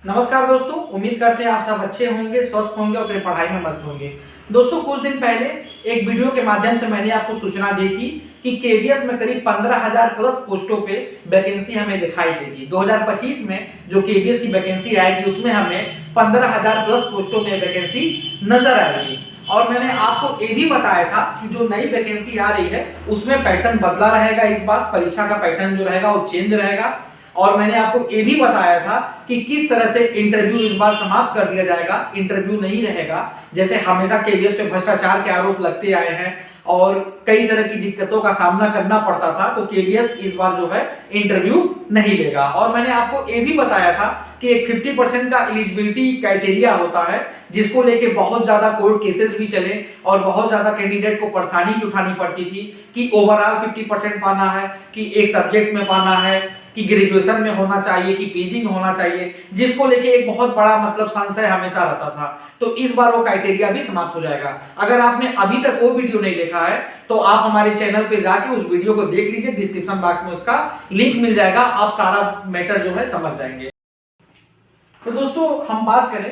नमस्कार दोस्तों, उम्मीद करते हैं आप सब अच्छे होंगे, स्वस्थ होंगे और अपनी पढ़ाई में मस्त होंगे। दोस्तों, कुछ दिन पहले एक वीडियो के माध्यम से मैंने आपको सूचना दी थी कि केवीएस में करीब 15,000 प्लस पोस्टों पे वैकेंसी हमें दिखाई देगी। 2025 में जो केवीएस की वैकेंसी आएगी उसमें हमें 15,000 प्लस पोस्टों में वैकेंसी नजर आएगी। और मैंने आपको ये भी बताया था कि जो नई वैकेंसी आ रही है उसमें पैटर्न बदला रहेगा। इस बार परीक्षा का पैटर्न जो रहेगा वो चेंज रहेगा। और मैंने आपको ये भी बताया था कि किस तरह से इंटरव्यू इस बार समाप्त कर दिया जाएगा। इंटरव्यू नहीं रहेगा, जैसे हमेशा केवीएस पे भ्रष्टाचार के आरोप लगते आए हैं और कई तरह की दिक्कतों का सामना करना पड़ता था, तो केवीएस इस बार जो है इंटरव्यू नहीं लेगा। और मैंने आपको ये भी बताया था कि एक 50% का एलिजिबिलिटी क्राइटेरिया होता है, जिसको लेके बहुत ज्यादा कोर्ट केसेस भी चले और बहुत ज्यादा कैंडिडेट को परेशानी भी उठानी पड़ती थी कि ओवरऑल 50% पाना है, कि एक सब्जेक्ट में पाना है, कि ग्रेजुएशन में होना चाहिए, कि पीजी में होना चाहिए, जिसको लेके एक बहुत बड़ा संशय हमेशा रहता था। तो इस बार वो क्राइटेरिया भी समाप्त हो जाएगा। अगर आपने अभी तक वो वीडियो नहीं देखा है तो आप हमारे चैनल पे जाके उस वीडियो को देख लीजिए, डिस्क्रिप्शन बॉक्स में उसका लिंक मिल जाएगा, आप सारा मैटर जो है समझ जाएंगे। तो दोस्तों, हम बात करें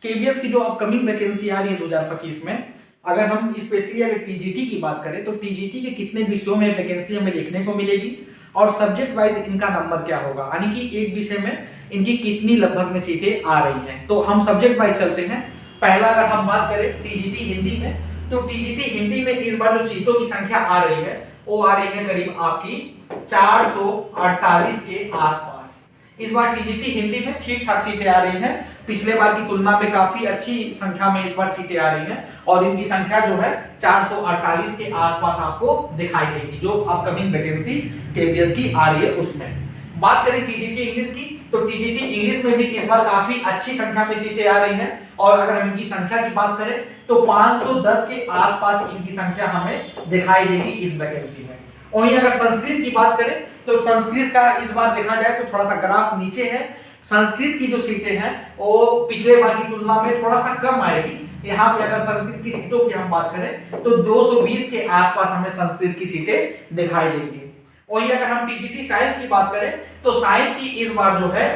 केवीएस की जो अपकमिंग वैकेंसी आ रही है 2025 में, अगर हम स्पेशली अगर टीजीटी की बात करें तो टीजीटी के कितने विषयों में वैकेंसी हमें देखने को मिलेगी और सब्जेक्ट वाइज इनका नंबर क्या होगा, यानी कि एक विषय में इनकी कितनी लगभग में सीटें आ रही हैं। तो हम सब्जेक्ट वाइज चलते हैं। पहला अगर हम बात करें टीजीटी हिंदी में, तो टीजीटी हिंदी में इस बार जो सीटों की संख्या आ रही है वो आ रही है करीब आपकी 448 के आसपास। इस बार टीजीटी हिंदी में ठीक ठाक सीटें आ रही हैं, पिछले बार की तुलना में काफी अच्छी संख्या में इस बार सीटें आ रही हैं और इनकी संख्या जो है 448 के आसपास आपको दिखाई देगी, जो अपकमिंग वैकेंसी केवीएस की आ रही है उसमें। बात करें टीजीटी इंग्लिश की, तो टीजीटी इंग्लिश में भी इस बार काफी अच्छी संख्या में सीटें आ रही हैं और अगर हम इनकी संख्या की बात करें तो 510 के आसपास इनकी संख्या हमें दिखाई देगी इस वैकेंसी में। वहीं अगर संस्कृत की बात करें तो संस्कृत का इस बार देखा जाए तो थोड़ा सा ग्राफ नीचे है। संस्कृत की जो सीटें हैं वो पिछले बार की तुलना में थोड़ा सा कम आएगी। यहाँ पे अगर संस्कृत की सीटों की हम बात करें तो 220 के आसपास हमें संस्कृत की सीटें दिखाई देंगी। वहीं अगर हम टीजीटी साइंस की बात करें तो साइंस की इस बार जो है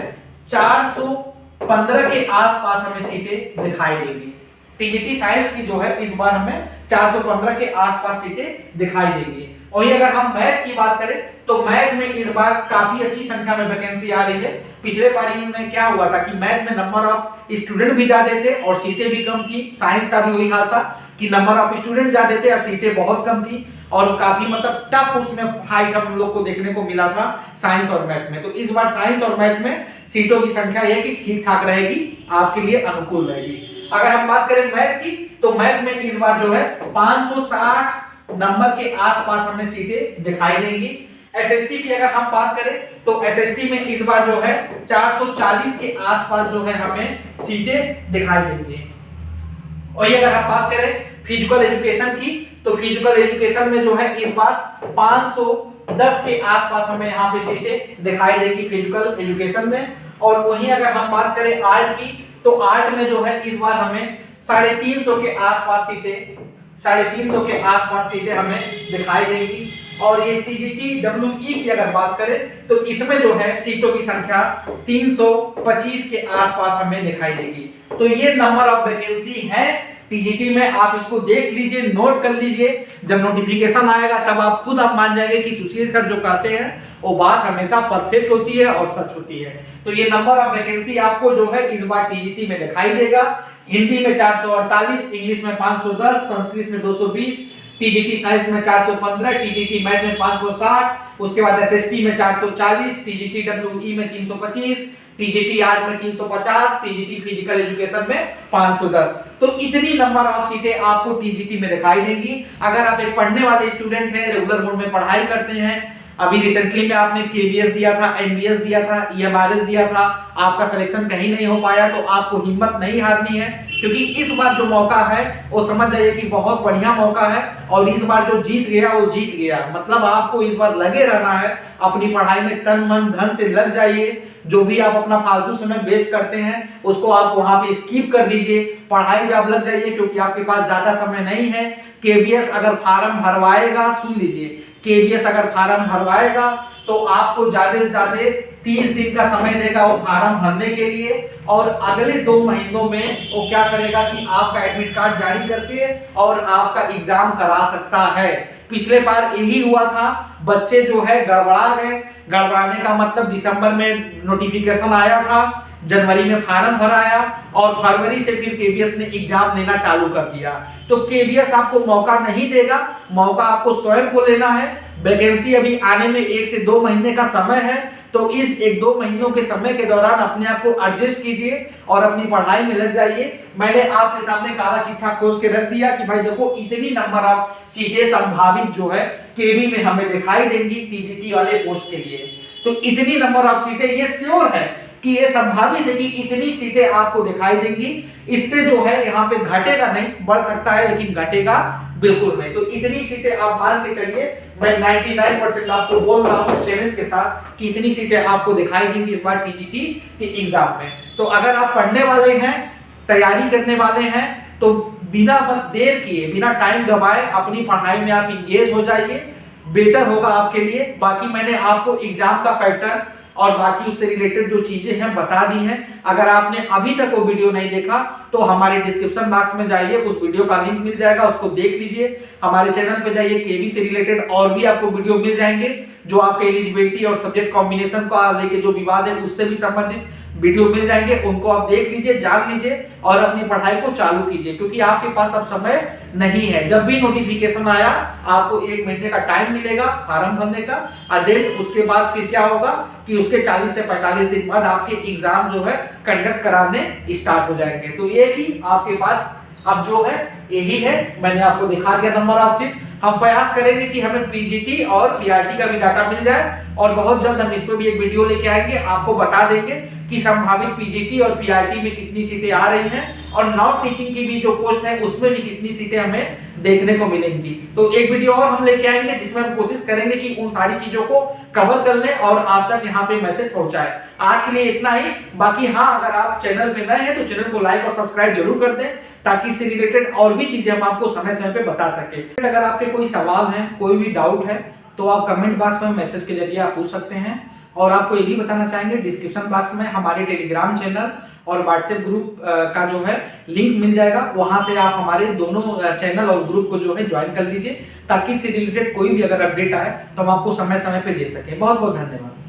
415 के आसपास हमें सीटें दिखाई देंगी। टीजीटी साइंस की जो है इस बार हमें 415 के आसपास सीटें दिखाई देंगी। वहीं अगर हम मैथ की बात करें तो मैथ में इस बार काफी अच्छी संख्या में वैकेंसी आ रही है। पिछले पारी में क्या हुआ था कि मैथ में नंबर ऑफ स्टूडेंट भी ज्यादा थे और सीटें भी कम थी। साइंस का भी वही हाल था कि नंबर ऑफ स्टूडेंट ज्यादा थे और सीटें बहुत कम थी और काफी टफ उसमें फाइट हम लोग को देखने को मिला था साइंस और मैथ में। तो इस बार साइंस और मैथ में सीटों की संख्या यह कि ठीक ठाक रहेगी, आपके लिए अनुकूल रहेगी। अगर हम बात करें मैथ की तो मैथ में इस बार जो है 560 नंबर के आसपास हमें सीटें दिखाई देंगी। एसएसटी की अगर हम बात करें तो एसएसटी में इस बार जो है 440 के आसपास जो है हमें सीटें दिखाई देंगी। और ये अगर हम बात करें फिजिकल एजुकेशन की तो फिजिकल एजुकेशन में जो है इस बार 510 के आसपास हमें यहाँ पे सीटें दिखाई देंगी फिजिकल एजुकेशन में। और वहीं अगर हम बात करें आर्ट की तो आर्ट में जो है इस बार हमें 350 के आसपास सीटें हमें दिखाई देंगी। और ये टीजीटी डब्ल्यूई की अगर बात करें तो इसमें जो है सीटों की संख्या 325 के आसपास हमें दिखाई देगी। तो ये नंबर ऑफ वैकेंसी है टीजीटी में, आप इसको देख लीजिए, नोट कर लीजिए। जब नोटिफिकेशन आएगा तब आप खुद मान जाएंगे कि सुशील सर जो कहते हैं वो बात हमेशा परफेक्ट होती है और सच होती है। तो ये नंबर ऑफ वैकेंसी आपको जो है इस बार टीजीटी में दिखाई देगा। हिंदी में 448, इंग्लिश में 510, संस्कृत में 220, टीजीटी साइंस में 415, टीजीटी मैथ में 560, उसके बाद एसएसटी में 440, टीजीटी डब्ल्यूई में 325, टीजीटी आर्ट में 350, टीजीटी फिजिकल एजुकेशन में 510। तो इतनी नंबर ऑफ सीटें आपको टीजीटी में दिखाई देंगी। अगर आप एक पढ़ने वाले स्टूडेंट हैं, रेगुलर मोड में पढ़ाई करते हैं, अभी रिसेंटली में आपने केवीएस दिया था, एनबीएस दिया था, ईएमआरएस दिया था, आपका सिलेक्शन कहीं नहीं हो पाया, तो आपको हिम्मत नहीं हारनी है, क्योंकि इस बार जो मौका है वो समझ जाइए कि बहुत बढ़िया मौका है। और इस बार जो जीत गया वो जीत गया, मतलब आपको इस बार लगे रहना है, अपनी पढ़ाई में तन मन धन से लग जाइए। जो भी आप अपना फालतू समय वेस्ट करते हैं उसको आप वहां पे स्किप कर दीजिए, पढ़ाई में आप लग जाइए, क्योंकि आपके पास ज्यादा समय नहीं है। केवीएस अगर फार्म भरवाएगा, सुन लीजिए, केवीएस अगर फार्म भरवाएगा तो आपको ज्यादा से ज्यादा 30 दिन का समय देगा वो फार्म भरने के लिए, और अगले 2 महीनों में वो क्या करेगा कि आपका एडमिट कार्ड जारी करके और आपका एग्जाम करा सकता है। पिछले बार यही हुआ था, बच्चे जो है गड़बड़ा गए। गड़बड़ाने का मतलब दिसंबर में नोटिफिकेशन आया था, जनवरी में फार्म भराया और फरवरी से फिर केबीएस ने एग्जाम लेना चालू कर दिया। तो केबीएस आपको मौका नहीं देगा, मौका आपको स्वयं को लेना है। वैकेंसी अभी आने में 1 से 2 महीने का समय है, तो इस 1-2 महीनों के समय के दौरान अपने आप को एडजस्ट कीजिए और अपनी पढ़ाई में लग जाइए। मैंने आपके सामने काला चिट्ठा खोज के रख दिया कि भाई देखो इतनी नंबर ऑफ सीटें संभावित जो है केबी में हमें दिखाई देंगी टीजीटी वाले पोस्ट के लिए। तो इतनी नंबर ऑफ सीटें, ये श्योर है कि ये संभावित है कि इतनी सीटें आपको दिखाई देंगी। इससे जो है यहाँ पे घटेगा नहीं, बढ़ सकता है लेकिन घटेगा बिल्कुल नहीं। तो इतनी सीटें आप मान के चलिए, मैं 99% आपको बोल रहा हूँ चैलेंज के साथ कि इतनी सीटें आपको दिखाई देंगी इस बार टीजीटी के एग्जाम में। तो अगर आप पढ़ने वाले हैं, तैयारी करने वाले हैं, तो बिना देर किए, बिना टाइम गवाए अपनी पढ़ाई में आप इंगेज हो जाइए, बेटर होगा आपके लिए। बाकी मैंने आपको एग्जाम का पैटर्न और बाकी उससे रिलेटेड जो चीजें हैं बता दी हैं। अगर आपने अभी तक वो वीडियो नहीं देखा तो हमारे डिस्क्रिप्शन बॉक्स में जाइए, उस वीडियो का लिंक मिल जाएगा, उसको देख लीजिए। हमारे चैनल पे जाइए, केबी से रिलेटेड और भी आपको वीडियो मिल जाएंगे जो आपके एलिजिबिलिटी और सब्जेक्ट कॉम्बिनेशन को लेके जो विवाद है उससे भी संबंधित वीडियो मिल जाएंगे। उनको आप देख लीजिए, जान लीजिए और अपनी पढ़ाई को चालू कीजिए, क्योंकि आपके पास अब समय नहीं है। जब भी नोटिफिकेशन आया आपको 1 महीने का टाइम मिलेगा फार्म भरने का, और देन उसके बाद फिर क्या होगा कि उसके 40 से 45 दिन बाद आपके एग्जाम जो है कंडक्ट कराने स्टार्ट हो जाएंगे। तो ये भी आपके पास अब जो है यही है, मैंने आपको दिखा दिया नंबर ऑफ सीट। हम प्रयास करेंगे कि हमें पीजीटी और पीआरटी का भी डाटा मिल जाए और बहुत जल्द हम इस पर भी एक वीडियो लेके आएंगे, आपको बता देंगे कि संभावित पीजीटी और पीआरटी में कितनी सीटें आ रही हैं और नॉन टीचिंग की भी जो पोस्ट है उसमें भी कितनी सीटें हमें देखने को मिलेंगी। तो एक वीडियो और हम लेके आएंगे जिसमें हम कोशिश करेंगे कि उन सारी चीजों को कवर कर लें और आप तक यहाँ पे मैसेज पहुंचाएं। आज के लिए इतना ही। बाकी हाँ, अगर आप चैनल पे नए हैं तो चैनल को लाइक और सब्सक्राइब जरूर कर दें ताकि इससे रिलेटेड और भी चीजें हम आपको समय समय पे बता सके। अगर आपके कोई सवाल है, कोई भी डाउट है, तो आप कमेंट बॉक्स में मैसेज के जरिए आप पूछ सकते हैं। और आपको ये भी बताना चाहेंगे, डिस्क्रिप्शन बॉक्स में हमारे टेलीग्राम चैनल और व्हाट्सएप ग्रुप का जो है लिंक मिल जाएगा, वहां से आप हमारे दोनों चैनल और ग्रुप को जो है ज्वाइन कर लीजिए ताकि इससे रिलेटेड कोई भी अगर अपडेट आए तो हम आपको समय समय पे दे सके। बहुत बहुत धन्यवाद।